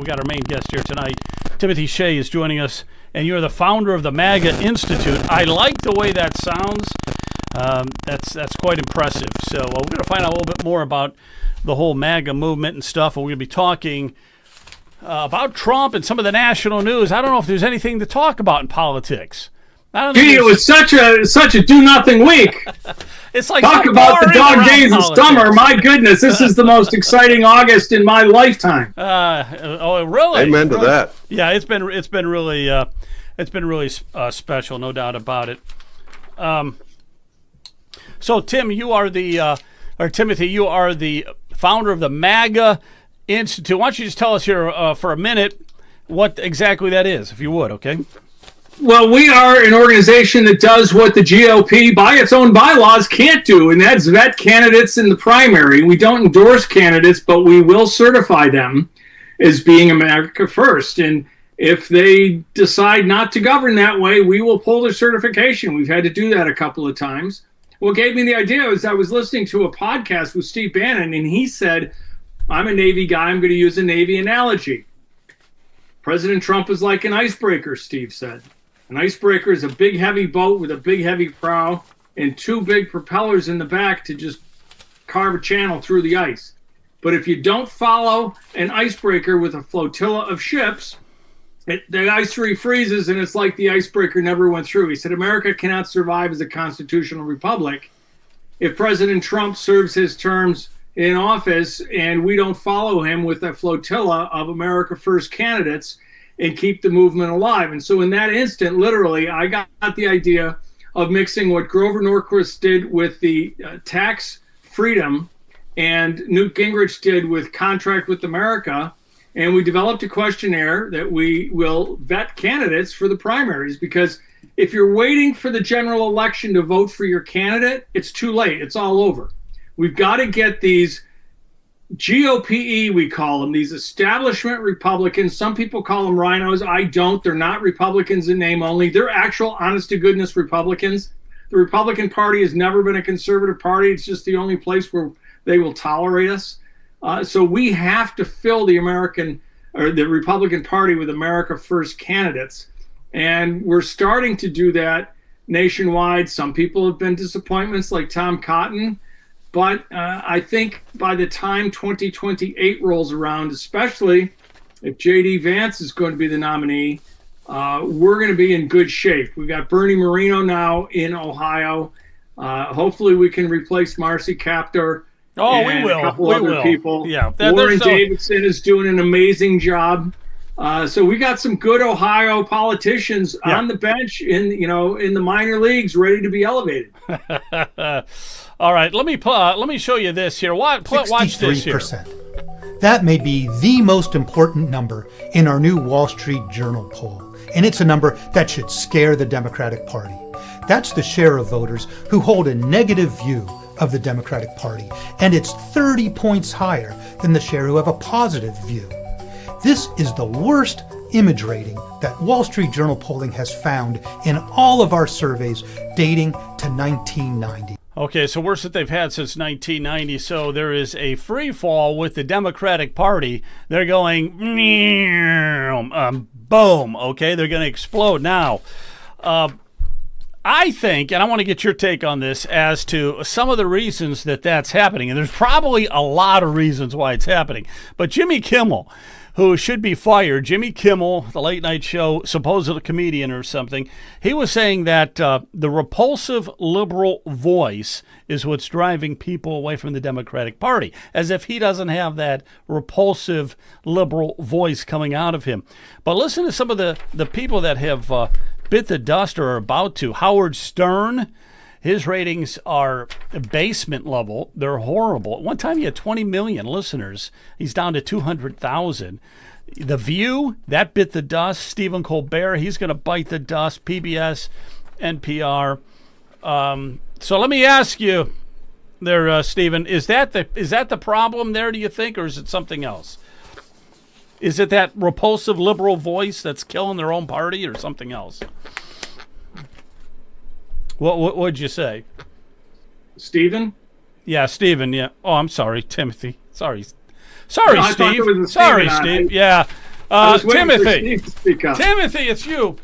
We got our main guest here tonight. Timothy Shea is joining us, and you're the founder of the MAGA Institute. I like the way that sounds. That's quite impressive. So we're going to find out a little bit more about the whole MAGA movement and stuff, and we're going to be talking about Trump and some of the national news. I don't know if there's anything to talk about in politics. Gee, it was such a do-nothing week. It's like talk about the dog days of summer. My goodness, this is the most exciting August in my lifetime. Oh, really? Amen to that. Yeah, it's been really special, no doubt about it. So, Tim, you are Timothy, you are the founder of the MAGA Institute. Why don't you just tell us here for a minute what exactly that is, if you would, okay? Well, we are an organization that does what the GOP, by its own bylaws, can't do, and that's vet candidates in the primary. We don't endorse candidates, but we will certify them as being America First. And if they decide not to govern that way, we will pull their certification. We've had to do that a couple of times. What gave me the idea was I was listening to a podcast with Steve Bannon, and he said, I'm a Navy guy. I'm going to use a Navy analogy. President Trump is like an icebreaker, Steve said. An icebreaker is a big, heavy boat with a big, heavy prow and two big propellers in the back to just carve a channel through the ice. But if you don't follow an icebreaker with a flotilla of ships, the ice freezes, and it's like the icebreaker never went through. He said, America cannot survive as a constitutional republic if President Trump serves his terms in office and we don't follow him with a flotilla of America First candidates and keep the movement alive. And so in that instant, literally, I got the idea of mixing what Grover Norquist did with the tax freedom and Newt Gingrich did with Contract with America. And we developed a questionnaire that we will vet candidates for the primaries, because if you're waiting for the general election to vote for your candidate, it's too late. It's all over. We've got to get these GOPE, we call them, these establishment Republicans. Some people call them rhinos. I don't. They're not Republicans in name only. They're actual, honest-to-goodness Republicans. The Republican Party has never been a conservative party. It's just the only place where they will tolerate us. So we have to fill the Republican Party with America First candidates. And we're starting to do that nationwide. Some people have been disappointments, like Tom Cotton. But I think by the time 2028 rolls around, especially if J.D. Vance is going to be the nominee, we're going to be in good shape. We've got Bernie Moreno now in Ohio. Hopefully we can replace Marcy Kaptur. Oh, we will. A couple other people. Yeah, Warren Davidson is doing an amazing job. So we got some good Ohio politicians on the bench in the minor leagues, ready to be elevated. All right, let me show you this here. Watch this here. 63%. That may be the most important number in our new Wall Street Journal poll, and it's a number that should scare the Democratic Party. That's the share of voters who hold a negative view of the Democratic Party, and it's 30 points higher than the share who have a positive view. This is the worst image rating that Wall Street Journal polling has found in all of our surveys dating to 1990. Okay, so worse that they've had since 1990. So there is a free fall with the Democratic Party. They're going boom. Okay, they're going to explode now. I think, and I want to get your take on this as to some of the reasons that that's happening. And there's probably a lot of reasons why it's happening. But Jimmy Kimmel, who should be fired, Jimmy Kimmel, the late night show, supposed comedian or something, he was saying that the repulsive liberal voice is what's driving people away from the Democratic Party, as if he doesn't have that repulsive liberal voice coming out of him. But listen to some of the people that have bit the dust or are about to. Howard Stern, his ratings are basement level. They're horrible. At one time, he had 20 million listeners. He's down to 200,000. The View, that bit the dust. Stephen Colbert, he's going to bite the dust. PBS, NPR. So let me ask you there, Stephen, is that the problem there, do you think, or is it something else? Is it that repulsive liberal voice that's killing their own party, or something else? What would you say? Stephen? Yeah, Stephen, yeah. Oh, I'm sorry, Timothy. Sorry, No, Steve. Sorry, Steve. Yeah. I was waiting for Timothy. Steve to speak up. Timothy, it's you.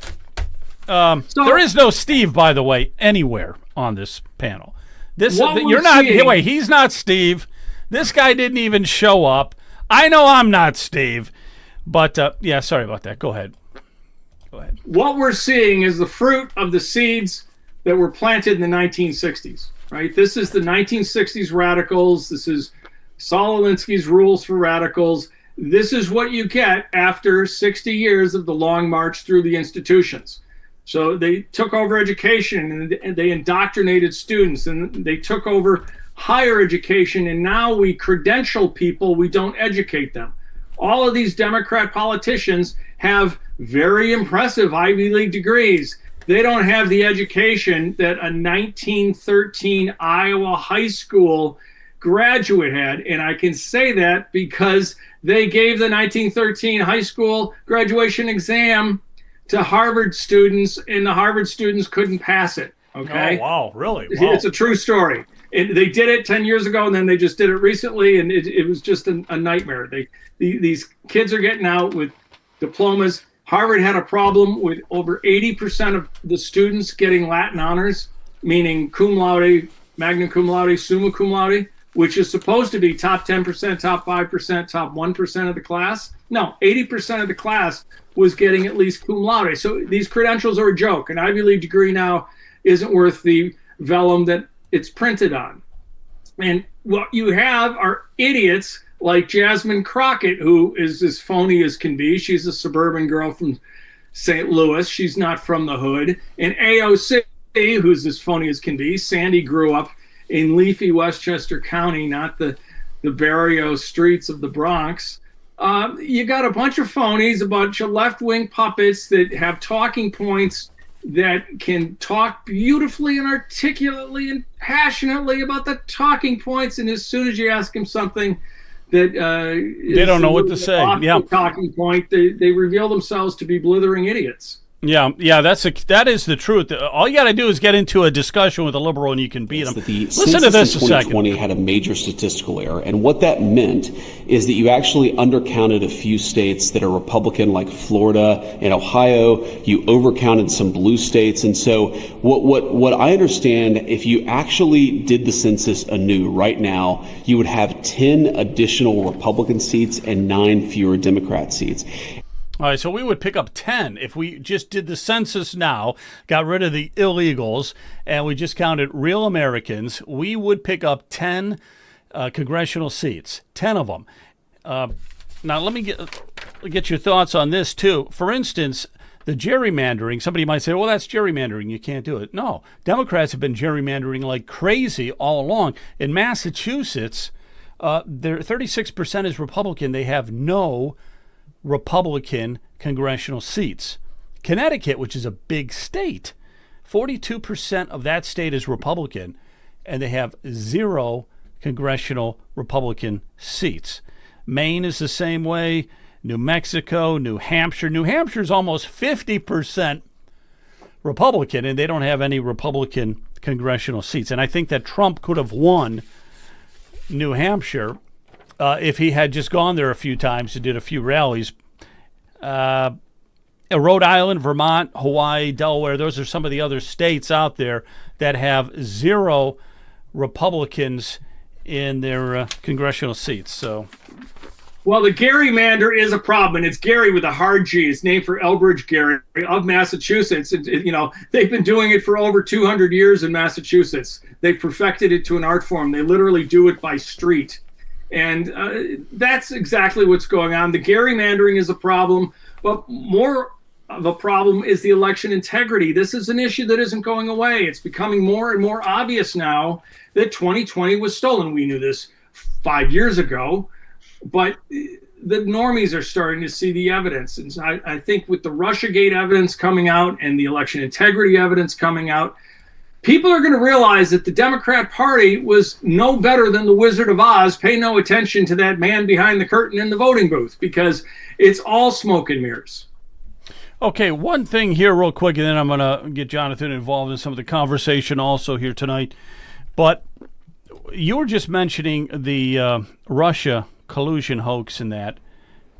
There is no Steve, by the way, anywhere on this panel. You're not. Wait, he's not Steve. This guy didn't even show up. I know I'm not Steve, but yeah, sorry about that. Go ahead. What we're seeing is the fruit of the seeds that were planted in the 1960s. Right. This is the 1960s radicals. This is Saul Alinsky's rules for radicals. This is what you get after 60 years of the long march through the institutions. So they took over education and they indoctrinated students, and they took over higher education, and now we credential people, we don't educate them. All of these Democrat politicians have very impressive Ivy League degrees. They don't have the education that a 1913 Iowa high school graduate had, and I can say that because they gave the 1913 high school graduation exam to Harvard students, and the Harvard students couldn't pass it. Okay. Oh, wow, really? Wow. It's a true story. And they did it 10 years ago, and then they just did it recently, and it was just a nightmare. These kids are getting out with diplomas. Harvard had a problem with over 80% of the students getting Latin honors, meaning cum laude, magna cum laude, summa cum laude, which is supposed to be top 10%, top 5%, top 1% of the class. No, 80% of the class was getting at least cum laude. So these credentials are a joke. An Ivy League degree now isn't worth the vellum that it's printed on. And what you have are idiots like Jasmine Crockett, who is as phony as can be. She's a suburban girl from St. Louis. She's not from the hood. And AOC, who's as phony as can be. Sandy grew up in leafy Westchester County, not the barrio streets of the Bronx. You got a bunch of phonies, a bunch of left-wing puppets that have talking points that can talk beautifully and articulately and passionately about the talking points, and as soon as you ask them something that they don't know what to say. Yeah, talking point, they reveal themselves to be blithering idiots. Yeah, that is the truth. All you got to do is get into a discussion with a liberal, and you can beat them. Listen to this a second. 2020 had a major statistical error, and what that meant is that you actually undercounted a few states that are Republican, like Florida and Ohio. You overcounted some blue states, and so what I understand, if you actually did the census anew right now, you would have 10 additional Republican seats and 9 fewer Democrat seats. All right, so we would pick up 10 if we just did the census now, got rid of the illegals, and we just counted real Americans. We would pick up 10 congressional seats, 10 of them. Now, let me get your thoughts on this, too. For instance, the gerrymandering, somebody might say, well, that's gerrymandering. You can't do it. No, Democrats have been gerrymandering like crazy all along. In Massachusetts, 36% is Republican. They have no Republican congressional seats. Connecticut, which is a big state, 42% of that state is Republican, and they have 0 congressional Republican seats. Maine is the same way. New Mexico, New Hampshire. New Hampshire is almost 50% Republican, and they don't have any Republican congressional seats. And I think that Trump could have won New Hampshire if he had just gone there a few times and did a few rallies. Rhode Island, Vermont, Hawaii, Delaware, those are some of the other states out there that have 0 Republicans in their congressional seats. So, well, the gerrymander is a problem, and it's Gary with a hard G. It's named for Elbridge Gerry of Massachusetts. They've been doing it for over 200 years in Massachusetts. They've perfected it to an art form. They literally do it by street. And that's exactly what's going on. The gerrymandering is a problem, but more of a problem is the election integrity. This is an issue that isn't going away. It's becoming more and more obvious now that 2020 was stolen. We knew this 5 years ago, but the normies are starting to see the evidence. And so I think with the Russiagate evidence coming out and the election integrity evidence coming out, people are going to realize that the Democrat Party was no better than the Wizard of Oz. Pay no attention to that man behind the curtain in the voting booth, because it's all smoke and mirrors. Okay, one thing here real quick, and then I'm going to get Jonathan involved in some of the conversation also here tonight. But you were just mentioning the Russia collusion hoax and that.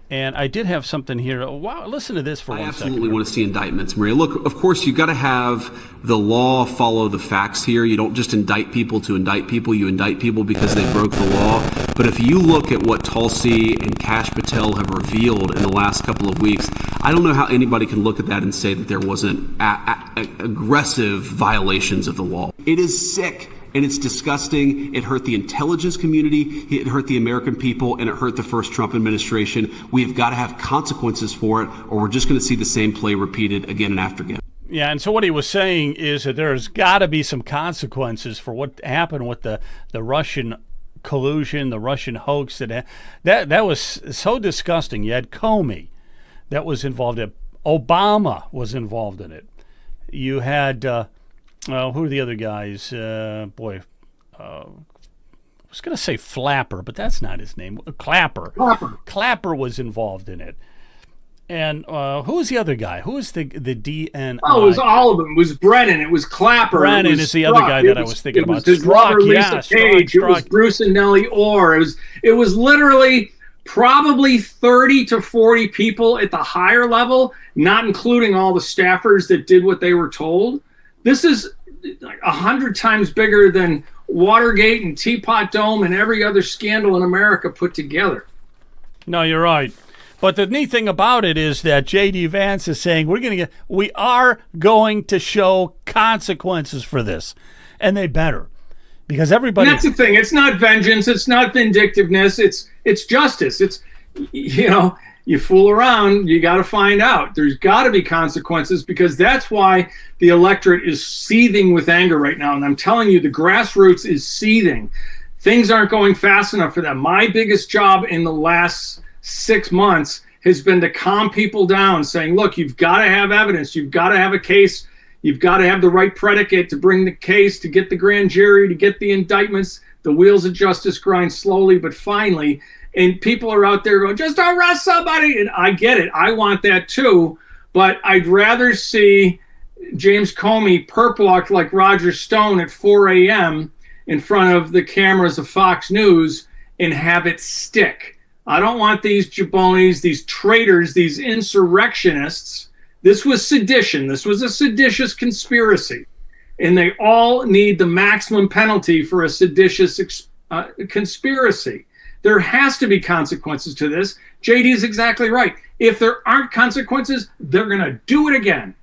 And I did have something here. Wow, listen to this for I 1 second. absolutely want to see indictments, Maria. Look, of course, you've got to have the law follow the facts here. You don't just indict people to indict people. You indict people because they broke the law. But if you look at what Tulsi and Kash Patel have revealed in the last couple of weeks, I don't know how anybody can look at that and say that there wasn't aggressive violations of the law. It is sick. And it's disgusting. It hurt the intelligence community, it hurt the American people, and it hurt the first Trump administration. We have got to have consequences for it, or we're just going to see the same play repeated again and after again. Yeah, and so what he was saying is that there's got to be some consequences for what happened with the Russian collusion, the Russian hoax. That was so disgusting. You had Comey that was involved in it. Obama was involved in it. You had... who are the other guys? I was going to say Flapper, but that's not his name. Clapper. Clapper was involved in it. And who was the other guy? Who was the DNI? Oh, it was all of them. It was Brennan. It was Clapper. Brennan is the other guy that I was thinking about. It was his lover, Lisa Page. It was Bruce and Nellie Orr. It was literally probably 30 to 40 people at the higher level, not including all the staffers that did what they were told. This is 100 times bigger than Watergate and Teapot Dome and every other scandal in America put together. No, you're right. But the neat thing about it is that J.D. Vance is saying we are going to show consequences for this, and they better, because everybody. And that's the thing. It's not vengeance. It's not vindictiveness. It's justice. It's, you fool around, you got to find out. There's got to be consequences, because that's why the electorate is seething with anger right now. And I'm telling you, the grassroots is seething. Things aren't going fast enough for them. My biggest job in the last 6 months has been to calm people down, saying, look, you've got to have evidence. You've got to have a case. You've got to have the right predicate to bring the case, to get the grand jury, to get the indictments. The wheels of justice grind slowly, but finally. And people are out there going, just arrest somebody. And I get it. I want that too. But I'd rather see James Comey perp walked like Roger Stone at 4 a.m. in front of the cameras of Fox News and have it stick. I don't want these jabronis, these traitors, these insurrectionists. This was sedition. This was a seditious conspiracy. And they all need the maximum penalty for a seditious conspiracy. There has to be consequences to this. JD is exactly right. If there aren't consequences, they're going to do it again.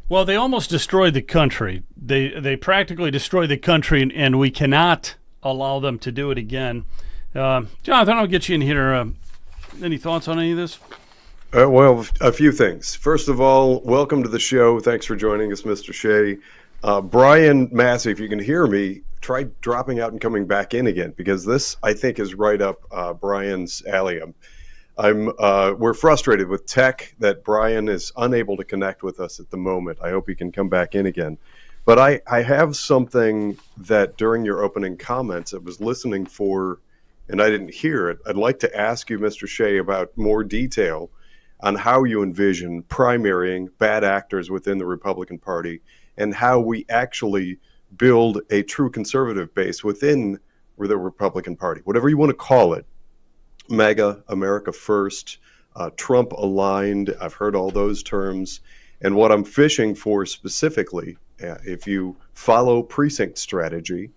Well, they almost destroyed the country. They practically destroyed the country, and we cannot allow them to do it again. Jonathan, I'll get you in here. Any thoughts on any of this? Well, a few things. First of all, welcome to the show. Thanks for joining us, Mr. Shea. Brian Massey, if you can hear me, try dropping out and coming back in again, because this, I think, is right up Brian's alley. We're frustrated with tech that Brian is unable to connect with us at the moment. I hope he can come back in again. But I have something that during your opening comments I was listening for, and I didn't hear it. I'd like to ask you, Mr. Shea, about more detail on how you envision primarying bad actors within the Republican Party, and how we actually build a true conservative base within the Republican Party, whatever you want to call it. MAGA, America First, Trump aligned. I've heard all those terms. And what I'm fishing for specifically, if you follow precinct strategy,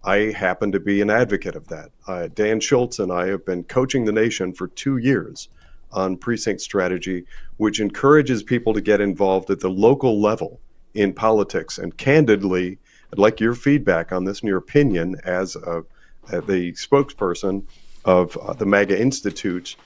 I happen to be an advocate of that. Dan Schultz and I have been coaching the nation for 2 years on precinct strategy, which encourages people to get involved at the local level in politics. And candidly, I'd like your feedback on this and your opinion as the spokesperson of the MAGA Institute.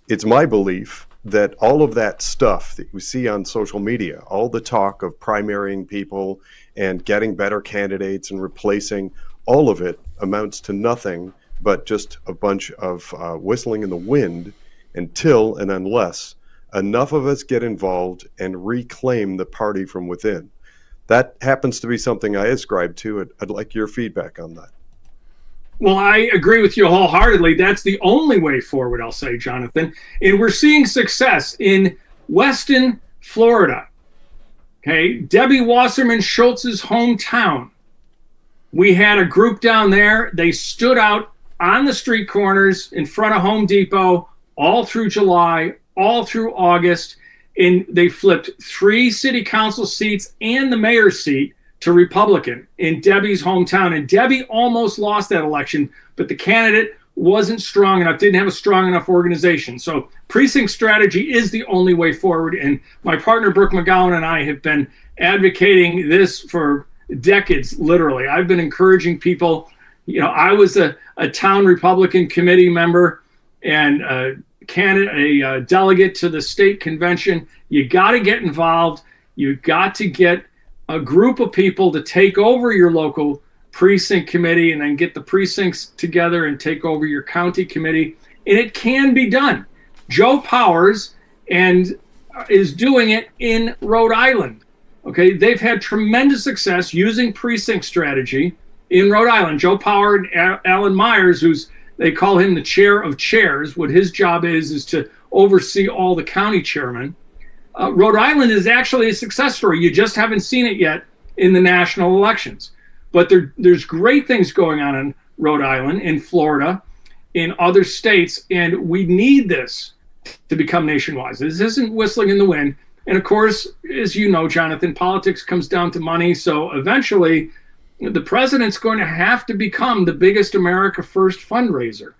It's my belief that all of that stuff that we see on social media, all the talk of primarying people and getting better candidates and replacing, all of it amounts to nothing but just a bunch of whistling in the wind until and unless enough of us get involved and reclaim the party from within. That happens to be something I ascribe to. I'd like your feedback on that. Well, I agree with you wholeheartedly. That's the only way forward, I'll say, Jonathan. And we're seeing success in Weston, Florida. Okay, Debbie Wasserman Schultz's hometown. We had a group down there. They stood out on the street corners in front of Home Depot all through July, all through August, and they flipped 3 city council seats and the mayor's seat to Republican in Debbie's hometown. And Debbie almost lost that election, but the candidate wasn't strong enough, didn't have a strong enough organization. So precinct strategy is the only way forward. And my partner, Brooke McGowan, and I have been advocating this for decades, literally. I've been encouraging people. I was a town Republican committee member and a delegate to the state convention. You got to get involved. You got to get a group of people to take over your local precinct committee and then get the precincts together and take over your county committee. And it can be done. Joe Powers is doing it in Rhode Island. Okay, they've had tremendous success using precinct strategy in Rhode Island. Joe Powers, Alan Myers, they call him the chair of chairs. What his job is to oversee all the county chairmen. Rhode Island is actually a success story. You just haven't seen it yet in the national elections. But there's great things going on in Rhode Island, in Florida, in other states, and we need this to become nationwide. This isn't whistling in the wind. And of course, as you know, Jonathan, politics comes down to money. So eventually, the president's going to have to become the biggest America First fundraiser.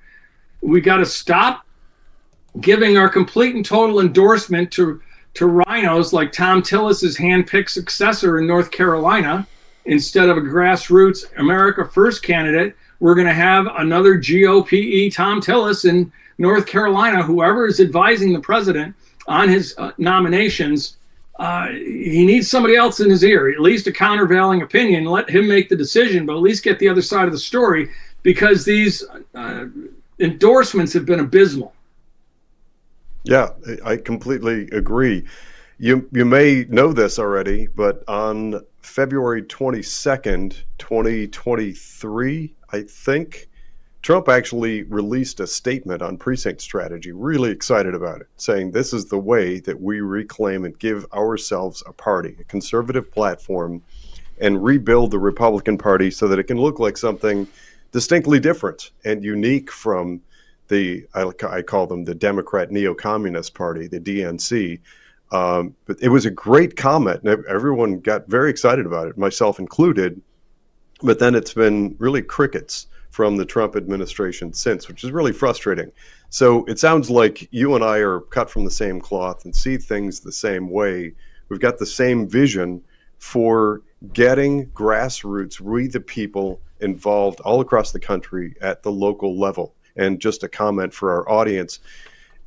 We got to stop giving our complete and total endorsement to rhinos like Tom Tillis's handpicked successor in North Carolina. Instead of a grassroots America First candidate, we're going to have another GOP Tom Tillis in North Carolina. Whoever is advising the president on his nominations, he needs somebody else in his ear, at least a countervailing opinion. Let him make the decision, but at least get the other side of the story, because these endorsements have been abysmal. Yeah, I completely agree. You may know this already, but on February 22nd, 2023, I think, Trump actually released a statement on precinct strategy, really excited about it, saying this is the way that we reclaim and give ourselves a party, a conservative platform, and rebuild the Republican Party so that it can look like something distinctly different and unique from I call them the Democrat Neo-Communist Party, the DNC. But it was a great comment, and everyone got very excited about it, myself included. But then it's been really crickets from the Trump administration since, which is really frustrating. So it sounds like you and I are cut from the same cloth and see things the same way. We've got the same vision for getting grassroots, we the people, involved all across the country at the local level. And just a comment for our audience,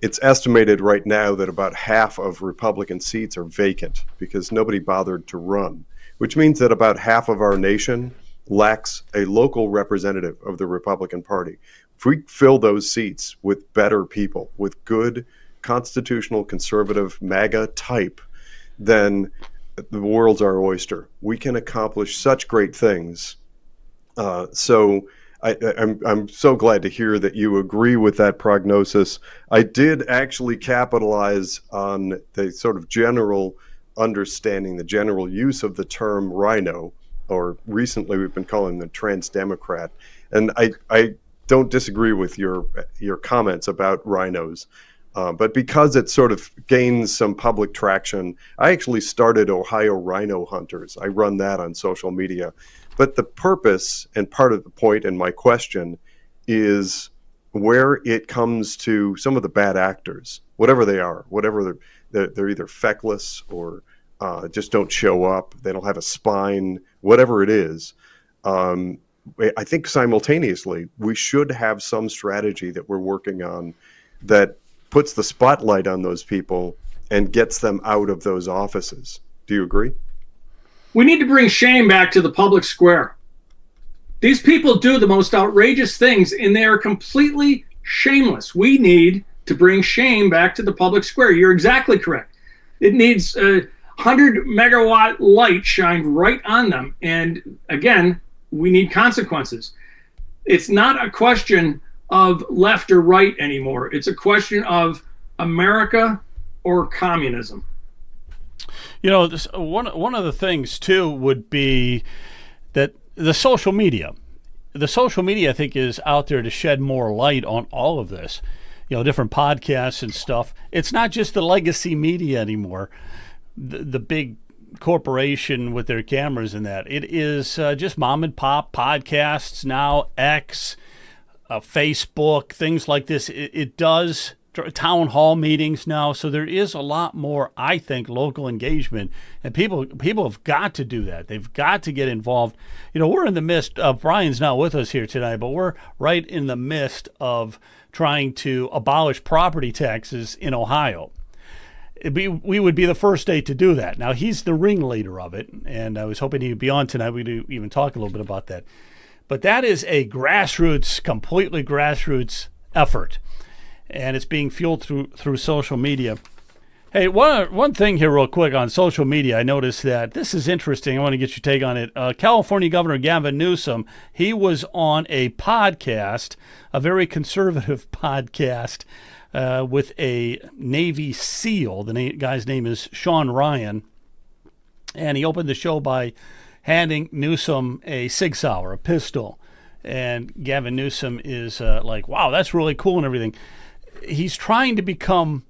it's estimated right now that about half of Republican seats are vacant because nobody bothered to run, which means that about half of our nation lacks a local representative of the Republican Party. If we fill those seats with better people, with good constitutional conservative MAGA type, then the world's our oyster. We can accomplish such great things. So I'm so glad to hear that you agree with that prognosis. I did actually capitalize on the sort of general understanding, the general use of the term rhino, or recently we've been calling them trans-democrat. And I don't disagree with your comments about rhinos. But because it sort of gains some public traction, I actually started Ohio Rhino Hunters. I run that on social media. But the purpose and part of the point in my question is where it comes to some of the bad actors, whatever they are, whatever they're either feckless or just don't show up, they don't have a spine, whatever it is. I think simultaneously we should have some strategy that we're working on that puts the spotlight on those people and gets them out of those offices. Do you agree? We need to bring shame back to the public square. These people do the most outrageous things, and they are completely shameless. We need to bring shame back to the public square. You're exactly correct. It needs a 100-megawatt light shined right on them. And again, we need consequences. It's not a question of left or right anymore. It's a question of America or communism. You know, one of the things, too, would be that the social media, I think, is out there to shed more light on all of this. different podcasts and stuff. It's not just the legacy media anymore, the big corporation with their cameras and that. It is just mom and pop podcasts now, X, Facebook, things like this. It does town hall meetings now, so there is a lot more, I think, local engagement, and people have got to do that. They've got to get involved. We're in the midst of, Brian's not with us here tonight, but we're right in the midst of trying to abolish property taxes in Ohio. We would be the first state to do that. Now, he's the ringleader of it, and I was hoping he'd be on tonight. We'd even talk a little bit about that. But that is a completely grassroots effort, and it's being fueled through social media. Hey, one thing here real quick on social media, I noticed that this is interesting. I want to get your take on it. California Governor Gavin Newsom, he was on a podcast, a very conservative podcast, with a Navy SEAL. The guy's name is Sean Ryan, and he opened the show by handing Newsom a Sig Sauer, a pistol. And Gavin Newsom is like, wow, that's really cool and everything. He's trying to become,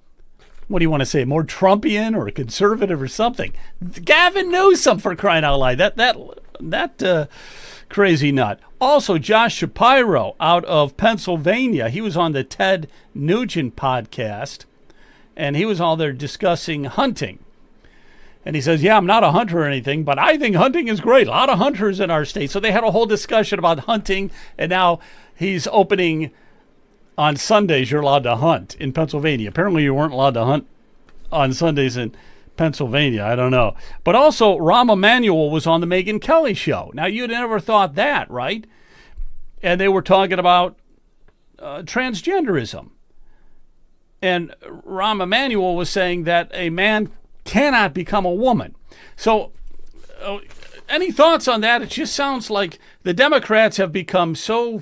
what do you want to say, more Trumpian or conservative or something. Gavin Newsom, for crying out loud. That crazy nut. Also, Josh Shapiro out of Pennsylvania. He was on the Ted Nugent podcast, and he was all there discussing hunting. And he says, yeah, I'm not a hunter or anything, but I think hunting is great. A lot of hunters in our state. So they had a whole discussion about hunting, and now he's opening on Sundays. You're allowed to hunt in Pennsylvania. Apparently you weren't allowed to hunt on Sundays in Pennsylvania. I don't know. But also, Rahm Emanuel was on the Megyn Kelly show. Now, you'd never thought that, right? And they were talking about transgenderism. And Rahm Emanuel was saying that a man cannot become a woman. So, any thoughts on that? It just sounds like the Democrats have become so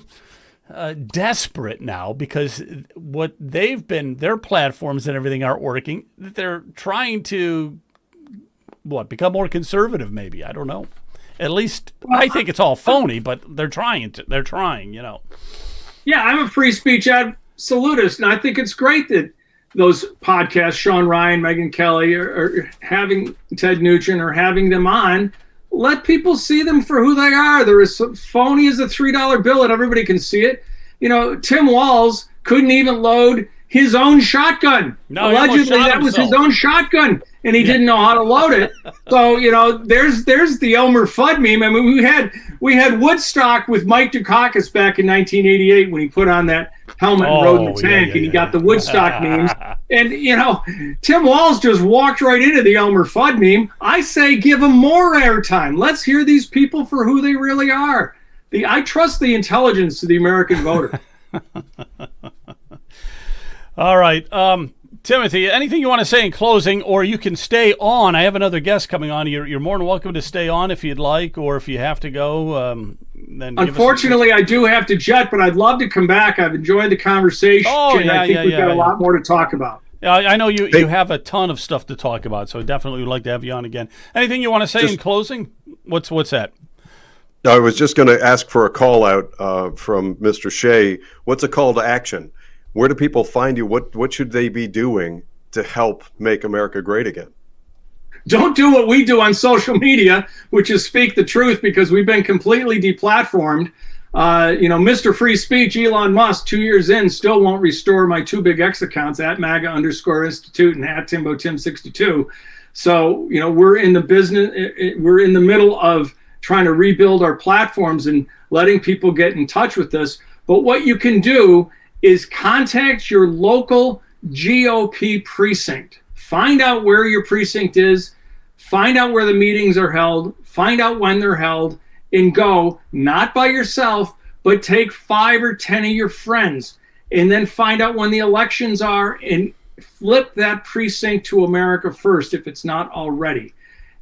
desperate now because what they've been, their platforms and everything aren't working, that they're trying to, become more conservative maybe. I don't know. At least I think it's all phony, but they're trying. Yeah, I'm a free speech absolutist, and I think it's great that those podcasts, Sean Ryan, Megyn Kelly, or having Ted Nugent or having them on, let people see them for who they are. They're as phony as a $3 bill, and everybody can see it. Tim Walz couldn't even load his own shotgun. No, allegedly, that was his own shotgun, and he didn't know how to load it. So there's the Elmer Fudd meme. I mean, we had Woodstock with Mike Dukakis back in 1988 when he put on that helmet and rode in the tank, and he got the Woodstock memes. And Tim Walz just walked right into the Elmer Fudd meme. I say give him more airtime. Let's hear these people for who they really are. I trust the intelligence of the American voter. All right. Timothy, anything you want to say in closing, or you can stay on? I have another guest coming on. You're more than welcome to stay on if you'd like, or if you have to go. Then unfortunately, I do have to jet, but I'd love to come back. I've enjoyed the conversation. I think we've got a lot more to talk about. I know you have a ton of stuff to talk about, so definitely would like to have you on again. Anything you want to say in closing? What's that? I was just going to ask for a call out from Mr. Shea. What's a call to action? Where do people find you? What should they be doing to help make America great again? Don't do what we do on social media, which is speak the truth, because we've been completely deplatformed. Mr. Free Speech, Elon Musk, 2 years in, still won't restore my two big X accounts at MAGA_Institute and at TimboTim62. So, we're in the business. We're in the middle of trying to rebuild our platforms and letting people get in touch with us. But what you can do is contact your local GOP precinct. Find out where your precinct is, find out where the meetings are held, find out when they're held, and go, not by yourself, but take 5 or 10 of your friends, and then find out when the elections are and flip that precinct to America First if it's not already.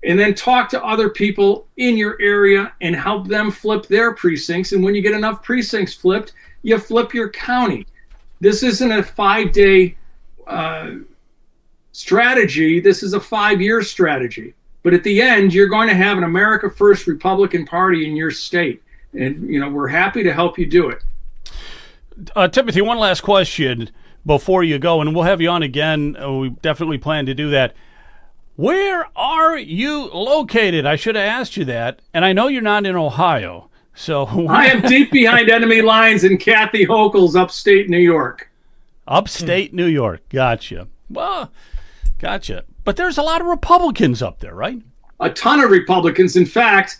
And then talk to other people in your area and help them flip their precincts. And when you get enough precincts flipped, you flip your county. This isn't a 5-day strategy. This is a 5-year strategy. But at the end, you're going to have an America First Republican Party in your state. And, we're happy to help you do it. Timothy, one last question. before you go, and we'll have you on again. We definitely plan to do that. Where are you located? I should have asked you that. And I know you're not in Ohio. So I am deep behind enemy lines in Kathy Hochul's upstate New York. Upstate New York. Gotcha. Well, gotcha. But there's a lot of Republicans up there, right? A ton of Republicans. In fact,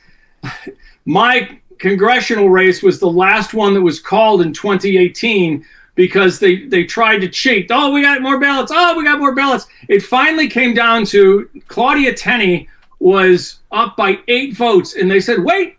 my congressional race was the last one that was called in 2018 because they tried to cheat. Oh, we got more ballots. Oh, we got more ballots. It finally came down to Claudia Tenney was up by 8 votes. And they said, wait,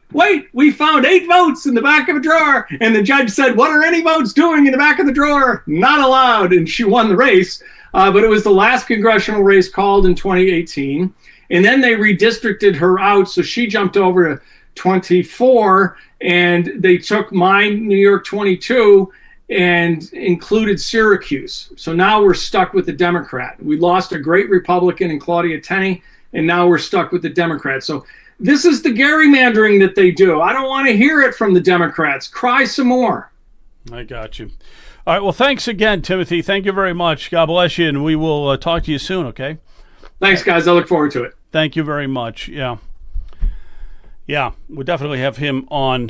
we found 8 votes in the back of a drawer. And the judge said, what are any votes doing in the back of the drawer? Not allowed. And she won the race. But it was the last congressional race called in 2018. And then they redistricted her out. So she jumped over to 24. And they took my New York 22 and included Syracuse. So now we're stuck with the Democrat. We lost a great Republican in Claudia Tenney, and now we're stuck with the Democrat. So this is the gerrymandering that they do. I don't want to hear it from the Democrats. Cry some more. I got you. All right, well, thanks again, Timothy. Thank you very much. God bless you, and we will talk to you soon, okay? Thanks, guys. I look forward to it. Thank you very much. Yeah, we'll definitely have him on